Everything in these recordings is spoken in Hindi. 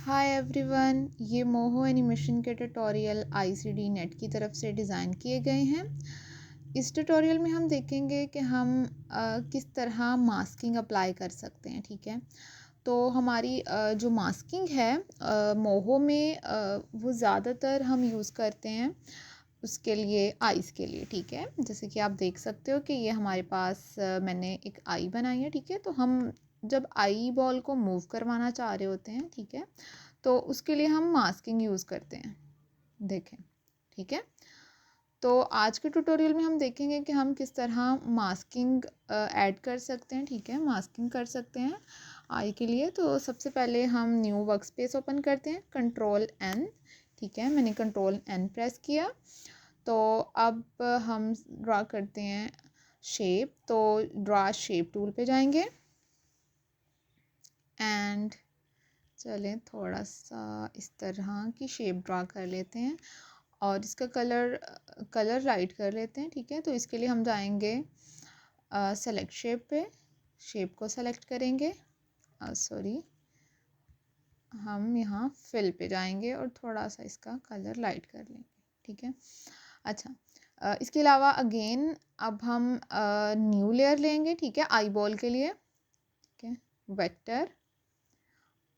हाय एवरीवन, ये मोहो एनिमेशन के ट्यूटोरियल आईसीडी नेट की तरफ से डिज़ाइन किए गए हैं। इस ट्यूटोरियल में हम देखेंगे कि हम किस तरह मास्किंग अप्लाई कर सकते हैं। ठीक है, तो हमारी जो मास्किंग है मोहो में वो ज़्यादातर हम यूज़ करते हैं उसके लिए आइज़ के लिए। ठीक है, जैसे कि आप देख सकते हो कि ये हमारे पास मैंने एक आई बनाई है। ठीक है, तो हम जब आई बॉल को मूव करवाना चाह रहे होते हैं, ठीक है, तो उसके लिए हम मास्किंग यूज़ करते हैं। देखें, ठीक है, तो आज के ट्यूटोरियल में हम देखेंगे कि हम किस तरह मास्किंग ऐड कर सकते हैं। ठीक है, मास्किंग कर सकते हैं आई के लिए। तो सबसे पहले हम न्यू वर्कस्पेस ओपन करते हैं, कंट्रोल एन। ठीक है, मैंने कंट्रोल एन प्रेस किया। तो अब हम ड्रा करते हैं शेप। तो ड्रा शेप टूल पे जाएंगे एंड चलें थोड़ा सा इस तरह की शेप ड्रा कर लेते हैं और इसका कलर राइट कर लेते हैं। ठीक है, तो इसके लिए हम जाएंगे सेलेक्ट शेप पे, शेप को सेलेक्ट करेंगे। हम यहाँ फिल पे जाएंगे और थोड़ा सा इसका कलर लाइट कर लेंगे। ठीक है, अच्छा, इसके अलावा अगेन अब हम न्यू लेयर लेंगे। ठीक है, आई बॉल के लिए। ठीक है, वेक्टर,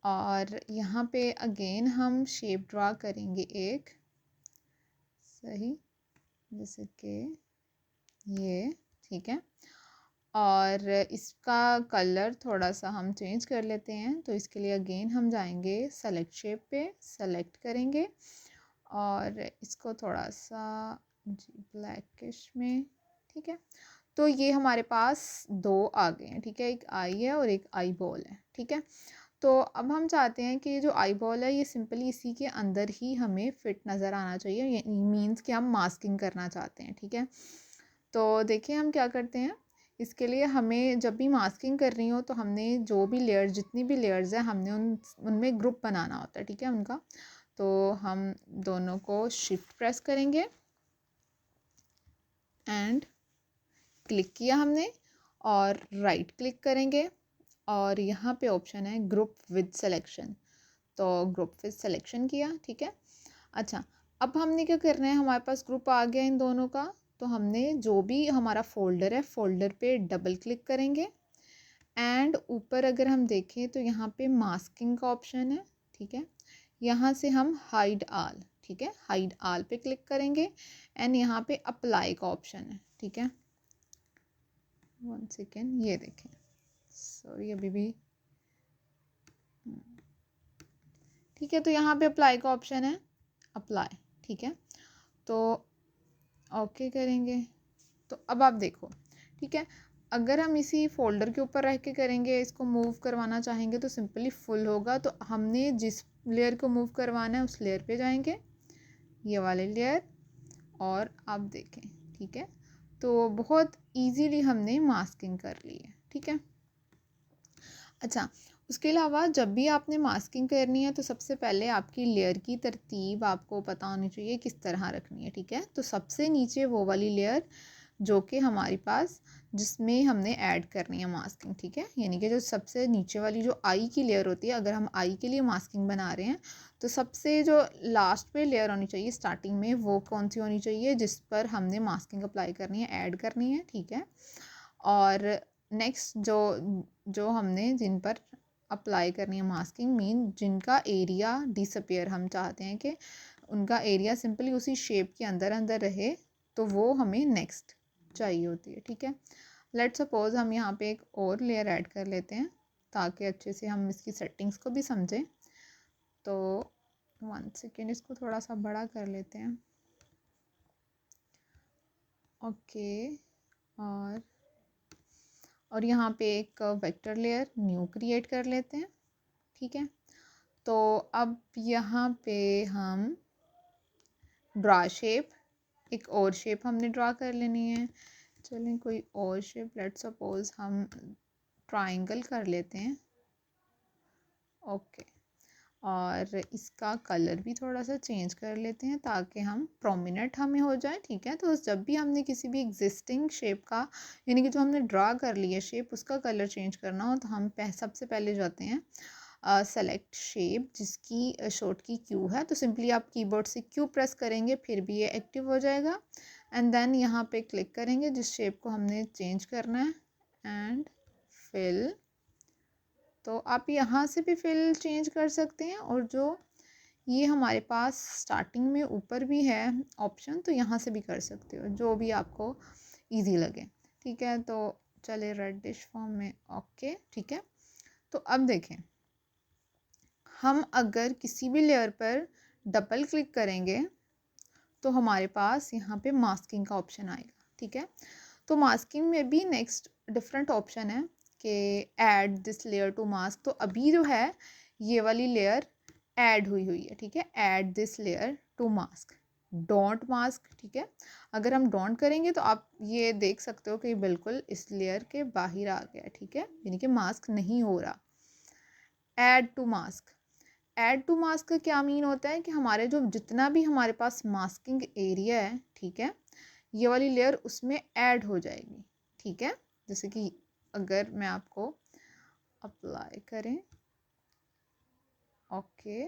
और यहाँ पे अगेन हम शेप ड्रा करेंगे एक, सही, जैसे कि ये। ठीक है, और इसका कलर थोड़ा सा हम चेंज कर लेते हैं। तो इसके लिए अगेन हम जाएंगे सेलेक्ट शेप पे, सेलेक्ट करेंगे और इसको थोड़ा सा ब्लैकिश में। ठीक है, तो ये हमारे पास दो आ गए हैं। ठीक है, एक आई है और एक आई बॉल है। ठीक है, तो अब हम चाहते हैं कि जो आई बॉल है ये सिंपली इसी के अंदर ही हमें फिट नज़र आना चाहिए। ये मीन्स कि हम मास्किंग करना चाहते हैं। ठीक है, तो देखिए हम क्या करते हैं। इसके लिए हमें जब भी मास्किंग करनी हो तो हमने जो भी लेयर, जितनी भी लेयर्स हैं, हमने उनमें ग्रुप बनाना होता है। ठीक है, उनका, तो हम दोनों को शिफ्ट प्रेस करेंगे एंड क्लिक किया हमने, और राइट क्लिक करेंगे और यहाँ पे ऑप्शन है ग्रुप विद सिलेक्शन। तो ग्रुप विद सिलेक्शन किया। ठीक है, अच्छा, अब हमने क्या करना है, हमारे पास ग्रुप आ गया इन दोनों का। तो हमने जो भी हमारा फोल्डर है, फोल्डर पे डबल क्लिक करेंगे एंड ऊपर अगर हम देखें तो यहाँ पे मास्किंग का ऑप्शन है। ठीक है, यहाँ से हम हाइड आल, ठीक है, हाइड आल पे क्लिक करेंगे एंड यहाँ पे अप्लाई का ऑप्शन है। ठीक है, 1 सेकेंड, ये देखें, सॉरी अभी भी। ठीक है, तो यहाँ पे अप्लाई का ऑप्शन है, अप्लाई। ठीक है, तो ओके करेंगे। तो अब आप देखो, ठीक है, अगर हम इसी फोल्डर के ऊपर रह के करेंगे, इसको मूव करवाना चाहेंगे तो सिंपली फुल होगा। तो हमने जिस लेयर को मूव करवाना है उस लेयर पे जाएंगे, ये वाले लेयर, और आप देखें। ठीक है, तो बहुत इजीली हमने मास्किंग कर ली है। ठीक है, अच्छा, उसके अलावा जब भी आपने मास्किंग करनी है तो सबसे पहले आपकी लेयर की तरतीब आपको पता होनी चाहिए किस तरह रखनी है। ठीक है, तो सबसे नीचे वो वाली लेयर जो कि हमारे पास, जिसमें हमने ऐड करनी है मास्किंग। ठीक है, यानी कि जो सबसे नीचे वाली जो आई की लेयर होती है, अगर हम आई के लिए मास्किंग बना रहे हैं तो सबसे जो लास्ट पे लेयर होनी चाहिए स्टार्टिंग में, वो कौन सी होनी चाहिए, जिस पर हमने मास्किंग अप्लाई करनी है, ऐड करनी है। ठीक है, और नेक्स्ट जो जो हमने जिन पर अप्लाई करनी है मास्किंग, मीन जिनका एरिया डिसअपियर, हम चाहते हैं कि उनका एरिया सिंपली उसी शेप के अंदर अंदर रहे, तो वो हमें नेक्स्ट चाहिए होती है। ठीक है, लेट सपोज हम यहाँ पे एक और लेयर ऐड कर लेते हैं ताकि अच्छे से हम इसकी सेटिंग्स को भी समझें। तो 1 सेकेंड, इसको थोड़ा सा बड़ा कर लेते हैं। ओके, और यहाँ पे एक वेक्टर लेयर न्यू क्रिएट कर लेते हैं। ठीक है, तो अब यहाँ पे हम ड्रा शेप, एक और शेप हमने ड्रा कर लेनी है। चलें कोई और शेप, लेट सपोज हम ट्रायंगल कर लेते हैं। ओके, और इसका कलर भी थोड़ा सा चेंज कर लेते हैं ताकि हम प्रोमिनेंट हमें हो जाए। ठीक है, तो जब भी हमने किसी भी एग्जिस्टिंग शेप का, यानी कि जो हमने ड्रा कर लिया शेप, उसका कलर चेंज करना हो तो हम सबसे पहले जाते हैं सेलेक्ट शेप जिसकी शॉर्ट की क्यू है, तो सिंपली आप कीबोर्ड से क्यू प्रेस करेंगे, फिर भी ये एक्टिव हो जाएगा। एंड देन यहाँ पे क्लिक करेंगे जिस शेप को हमने चेंज करना है एंड फिल। तो आप यहाँ से भी फिल चेंज कर सकते हैं, और जो ये हमारे पास स्टार्टिंग में ऊपर भी है ऑप्शन, तो यहाँ से भी कर सकते हो, जो भी आपको इजी लगे। ठीक है, तो चले रेडिश फॉर्म में, ओके ठीक है। तो अब देखें, हम अगर किसी भी लेयर पर डबल क्लिक करेंगे तो हमारे पास यहाँ पे मास्किंग का ऑप्शन आएगा। ठीक है, तो मास्किंग में भी नेक्स्ट डिफरेंट ऑप्शन है कि add this layer to mask. तो अभी जो है ये वाली लेयर ऐड हुई है। ठीक है, add this layer to mask, don't mask. ठीक है, अगर हम डोंट करेंगे तो आप ये देख सकते हो कि बिल्कुल इस लेयर के बाहर आ गया। ठीक है, यानी कि मास्क नहीं हो रहा। Add to mask, add to mask का क्या मीन होता है कि हमारे जो जितना भी हमारे पास मास्किंग एरिया है, ठीक है, ये वाली लेयर उसमें ऐड हो जाएगी। ठीक है, जैसे कि अगर मैं आपको अप्लाई करें, ओके,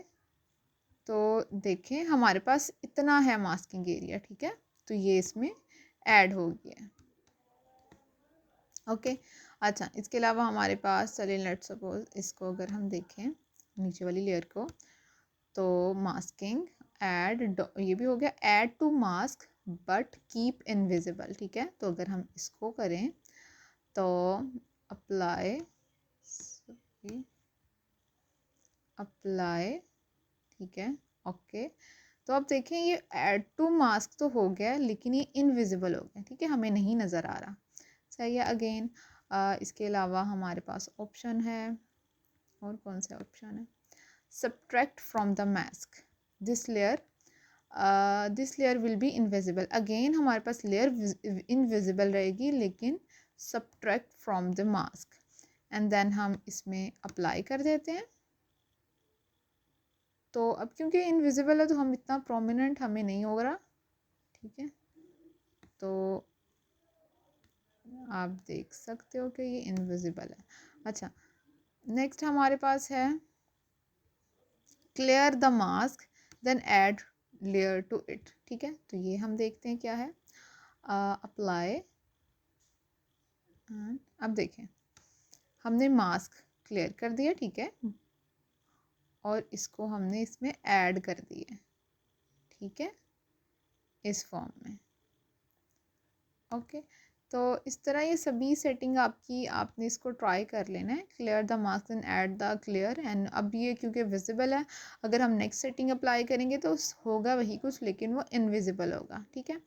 तो देखें हमारे पास इतना है मास्किंग एरिया। ठीक है, तो ये इसमें ऐड हो गया है। ओके, अच्छा, इसके अलावा हमारे पास, चलिए लेट्स सपोज इसको अगर हम देखें नीचे वाली लेयर को, तो मास्किंग ऐड, ये भी हो गया add to mask but keep invisible. ठीक है, तो अगर हम इसको करें तो अप्लाई, अप्लाई, ठीक है, ओके। तो आप देखें ये ऐड टू मास्क तो हो गया, लेकिन ये इनविजिबल हो गया। ठीक है, हमें नहीं नज़र आ रहा। सही है। अगेन इसके अलावा हमारे पास ऑप्शन है, और कौन सा ऑप्शन है, subtract from the mask this layer will be invisible. Again हमारे पास लेयर इनविजिबल रहेगी, लेकिन subtract from the mask, and then हम इसमें अप्लाई कर देते हैं। तो अब क्योंकि इनविजिबल है तो हम इतना प्रोमिनेंट हमें नहीं हो रहा। ठीक है, तो आप देख सकते हो कि ये इनविजिबल है। अच्छा, नेक्स्ट हमारे पास है clear the mask then add layer to it. ठीक है, तो ये हम देखते हैं क्या है, अप्लाई। अब देखें हमने मास्क क्लियर कर दिया। ठीक है, और इसको हमने इसमें ऐड कर दिया। ठीक है, इस फॉर्म में। ओके, तो इस तरह ये सभी सेटिंग आपकी, आपने इसको ट्राई कर लेना है, clear the mask and add the clear. And अब ये क्योंकि विजिबल है, अगर हम नेक्स्ट सेटिंग अप्लाई करेंगे तो होगा वही कुछ, लेकिन वो इनविजिबल होगा। ठीक है,